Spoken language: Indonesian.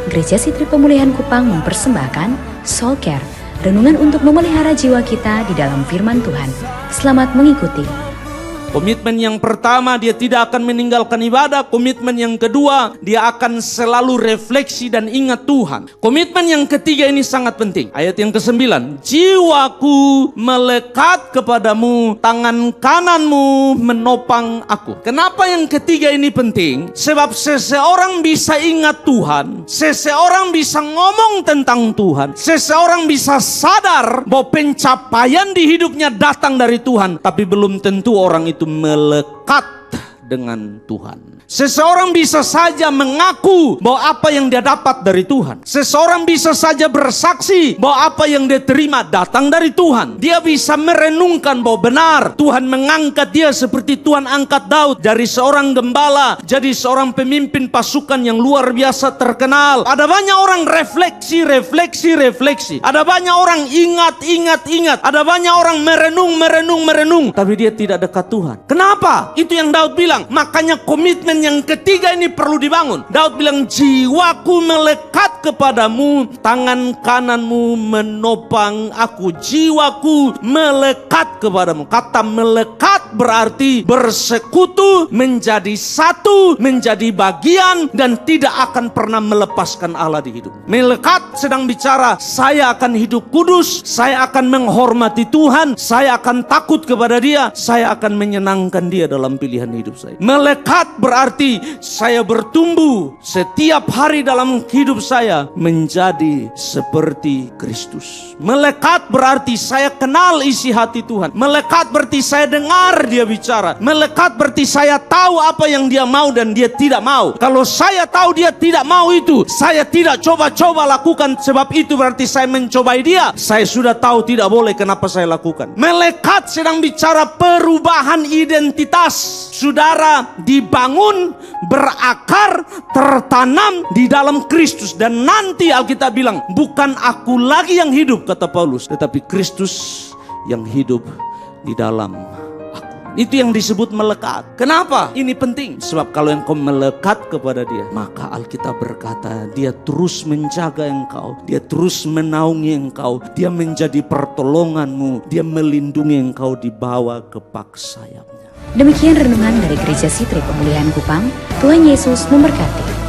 Gereja Sitri Pemulihan Kupang mempersembahkan Soul Care, renungan untuk memelihara jiwa kita di dalam firman Tuhan. Selamat mengikuti. Komitmen yang pertama, dia tidak akan meninggalkan ibadah. Komitmen yang kedua, dia akan selalu refleksi dan ingat Tuhan. Komitmen yang ketiga ini sangat penting. Ayat yang ke-9, jiwaku melekat kepadamu, tangan kananmu menopang aku. Kenapa yang ketiga ini penting? Sebab seseorang bisa ingat Tuhan, seseorang bisa ngomong tentang Tuhan, seseorang bisa sadar bahwa pencapaian di hidupnya datang dari Tuhan, tapi belum tentu orang itu melekat dengan Tuhan. Seseorang bisa saja mengaku bahwa apa yang dia dapat dari Tuhan. Seseorang bisa saja bersaksi bahwa apa yang dia terima datang dari Tuhan. Dia bisa merenungkan bahwa benar Tuhan mengangkat dia seperti Tuhan angkat Daud dari seorang gembala jadi seorang pemimpin pasukan yang luar biasa terkenal. Ada banyak orang refleksi. Ada banyak orang ingat. Ada banyak orang merenung. Tapi dia tidak dekat Tuhan. Kenapa? Itu yang Daud bilang. Makanya komitmen yang ketiga ini perlu dibangun. Daud bilang, jiwaku melekat kepadamu, tangan kananmu menopang aku. Jiwaku melekat kepadamu. Kata melekat berarti bersekutu, menjadi satu, menjadi bagian, dan tidak akan pernah melepaskan Allah di hidup. Melekat sedang bicara, saya akan hidup kudus, saya akan menghormati Tuhan, saya akan takut kepada Dia, saya akan menyenangkan Dia dalam pilihan hidup saya. Melekat berarti saya bertumbuh setiap hari dalam hidup saya menjadi seperti Kristus. Melekat berarti saya kenal isi hati Tuhan. Melekat berarti saya dengar Dia bicara. Melekat berarti saya tahu apa yang Dia mau dan Dia tidak mau. Kalau saya tahu Dia tidak mau itu, saya tidak coba-coba lakukan, sebab itu berarti saya mencobai Dia. Saya sudah tahu tidak boleh, kenapa saya lakukan. Melekat sedang bicara perubahan identitas. Saudara dibangun, berakar, tertanam di dalam Kristus. Dan nanti Alkitab bilang, bukan aku lagi yang hidup, kata Paulus, tetapi Kristus yang hidup di dalam aku. Itu yang disebut melekat. Kenapa? Ini penting. Sebab kalau engkau melekat kepada Dia, maka Alkitab berkata, Dia terus menjaga engkau, Dia terus menaungi engkau, Dia menjadi pertolonganmu, Dia melindungi engkau di bawah kepak sayapnya. Demikian renungan dari Gereja Sitri Pemulihan Kupang. Tuhan Yesus memberkati.